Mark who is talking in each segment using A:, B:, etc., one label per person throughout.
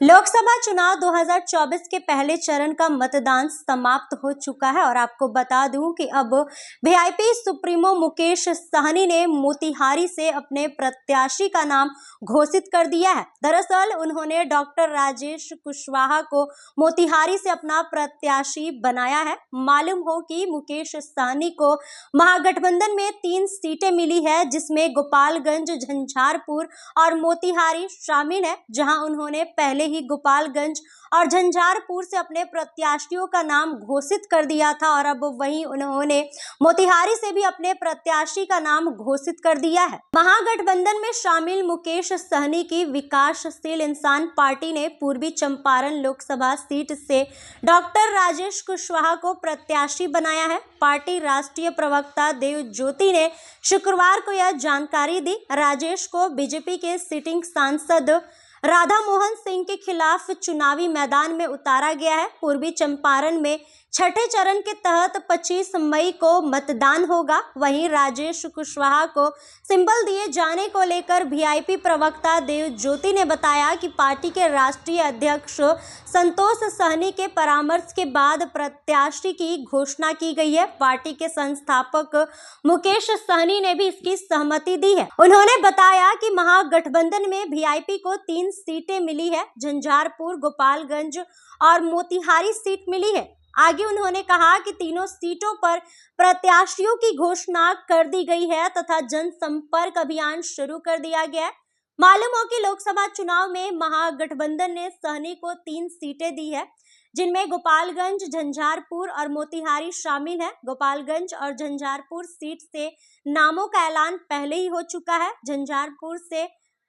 A: लोकसभा चुनाव 2024 के पहले चरण का मतदान समाप्त हो चुका है और आपको बता दूं कि अब वीआईपी सुप्रीमो मुकेश सहनी ने मोतिहारी से अपने प्रत्याशी का नाम घोषित कर दिया है। दरअसल उन्होंने डॉक्टर राजेश कुशवाहा को मोतिहारी से अपना प्रत्याशी बनाया है। मालूम हो कि मुकेश सहनी को महागठबंधन में 3 सीटें मिली है, जिसमें गोपालगंज, झंझारपुर और मोतिहारी शामिल है, जहां उन्होंने पहले ही गोपालगंज और झंझारपुर से अपने प्रत्याशियों का नाम घोषित कर दिया था और अब वहीं उन्होंने मोतिहारी से भी अपने प्रत्याशी का नाम घोषित कर दिया है। महागठबंधन में शामिल मुकेश सहनी की विकासशील इंसान पार्टी ने पूर्वी चंपारण लोकसभा सीट से डॉक्टर राजेश कुशवाहा को प्रत्याशी बनाया है। पार्टी राष्ट्रीय प्रवक्ता देव ज्योति ने शुक्रवार को यह जानकारी दी। राजेश को बीजेपी के सिटिंग सांसद राधा मोहन सिंह के खिलाफ चुनावी मैदान में उतारा गया है। पूर्वी चंपारण में छठे चरण के तहत 25 मई को मतदान होगा। वहीं राजेश कुशवाहा को सिंबल दिए जाने को लेकर वीआईपी प्रवक्ता देव ज्योति ने बताया कि पार्टी के राष्ट्रीय अध्यक्ष संतोष सहनी के परामर्श के बाद प्रत्याशी की घोषणा की गई है। पार्टी के संस्थापक मुकेश सहनी ने भी इसकी सहमति दी है। उन्होंने बताया कि महागठबंधन में वीआईपी को 3 सीटें मिली है, झंझारपुर, गोपालगंज और मोतिहारी सीट मिली है। आगे उन्होंने कहा कि तीनों सीटों पर प्रत्याशियों की घोषणा कर दी गई है तथा जनसंपर्क अभियान शुरू कर दिया गया है। मालूम हो कि लोकसभा चुनाव में महागठबंधन ने सहनी को 3 सीटें दी है, जिनमें गोपालगंज, झंझारपुर और मोतिहारी शामिल है। गोपालगंज और झंझारपुर सीट से नामों का ऐलान पहले ही हो चुका है। झंझारपुर से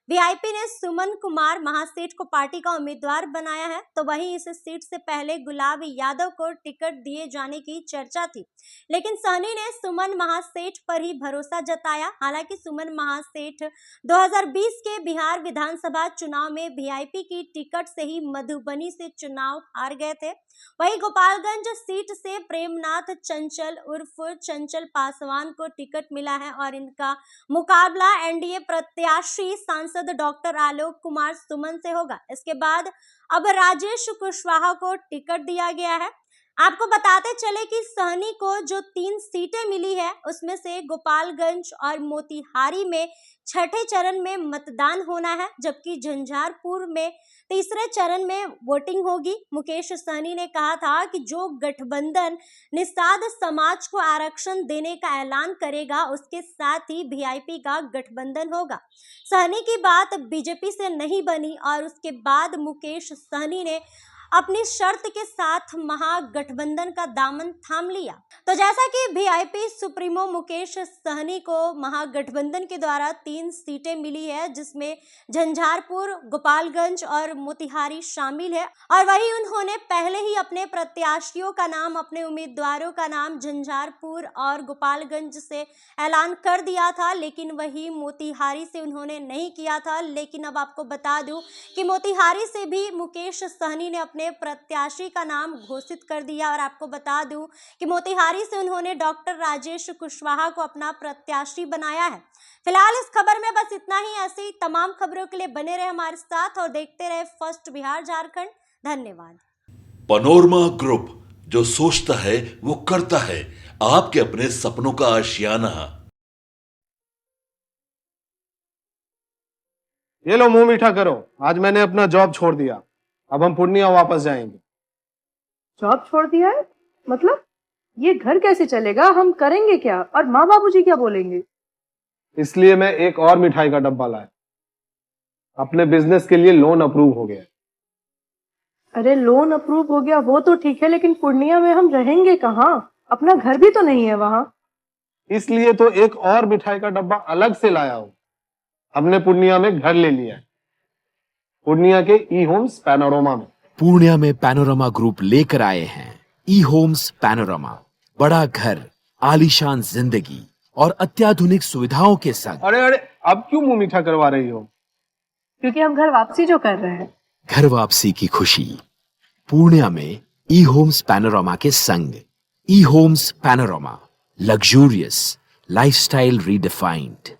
A: वीआईपी ने सुमन कुमार महासेठ को पार्टी का उम्मीदवार बनाया है, तो वहीं इस सीट से पहले गुलाब यादव को टिकट दिए जाने की चर्चा थी, लेकिन सहनी ने सुमन महासेठ पर ही भरोसा जताया। हालांकि सुमन महासेठ 2020 के बिहार विधानसभा चुनाव में वीआईपी की टिकट से ही मधुबनी से चुनाव हार गए थे। वहीं गोपालगंज सीट से प्रेमनाथ चंचल उर्फ चंचल पासवान को टिकट मिला है और इनका मुकाबला एनडीए प्रत्याशी सांसद डॉक्टर आलोक कुमार सुमन से होगा। इसके बाद अब राजेश कुशवाहा को टिकट दिया गया है। आपको बताते चले कि सहनी को जो 3 सीटें मिली है, उसमें से गोपालगंज और मोतिहारी में छठे चरण में मतदान होना है, जबकि झंझारपुर में तीसरे चरण में वोटिंग होगी। मुकेश सहनी ने कहा था कि जो गठबंधन निषाद समाज को आरक्षण देने का ऐलान करेगा, उसके साथ ही वीआईपी का गठबंधन होगा। सहनी की बात बीजेपी से नहीं बनी और उसके बाद मुकेश सहनी ने अपनी शर्त के साथ महागठबंधन का दामन थाम लिया। तो जैसा कि वीआईपी सुप्रीमो मुकेश सहनी को महागठबंधन के द्वारा 3 सीटें मिली है, जिसमें झंझारपुर, गोपालगंज और मोतिहारी शामिल है और वहीं उन्होंने पहले ही अपने प्रत्याशियों का नाम, अपने उम्मीदवारों का नाम झंझारपुर और गोपालगंज से ऐलान कर दिया था, लेकिन वही मोतिहारी से उन्होंने नहीं किया था। लेकिन अब आपको बता दूं कि मोतिहारी से भी मुकेश सहनी ने अपने प्रत्याशी का नाम घोषित कर दिया और आपको बता दूं कि मोतिहारी से उन्होंने डॉक्टर राजेश कुशवाहा को अपना प्रत्याशी बनाया है। फिलहाल इस खबर में बस इतना ही। ऐसे ही तमाम खबरों के लिए बने रहे हमारे साथ और देखते रहे फर्स्ट बिहार झारखंड। धन्यवाद।
B: पनोरमा ग्रुप, जो सोचता है वो करता है। आपके अपने सपनों का आशियाना।
C: ये लो, मुंह मीठा करो। आज मैंने अपना जॉब छोड़ दिया, अब हम पूर्णिया वापस जाएंगे।
D: जॉब छोड़ दिया है? मतलब ये घर कैसे चलेगा? हम करेंगे क्या? और माँ बाबूजी क्या बोलेंगे?
C: इसलिए मैं एक और मिठाई का डब्बा लाया। अपने बिजनेस के लिए लोन अप्रूव हो गया।
D: अरे लोन अप्रूव हो गया वो तो ठीक है, लेकिन पूर्णिया में हम रहेंगे कहाँ? अपना घर भी तो नहीं है वहाँ।
C: इसलिए तो एक और मिठाई का डब्बा अलग से लाया हूँ। हमने पूर्णिया में घर ले लिया है, पूर्णिया के ई होम्स पैनोरमा में।
E: पूर्णिया में पैनोरमा ग्रुप लेकर आए हैं ई होम्स पैनोरमा। बड़ा घर, आलीशान जिंदगी और अत्याधुनिक सुविधाओं के संग।
C: अरे अब क्यों मुंह मीठा करवा रही हो?
D: क्योंकि हम घर वापसी जो कर रहे हैं।
E: घर वापसी की खुशी पूर्णिया में ई होम्स पैनोरमा के संग। E homes panorama, luxurious lifestyle redefined.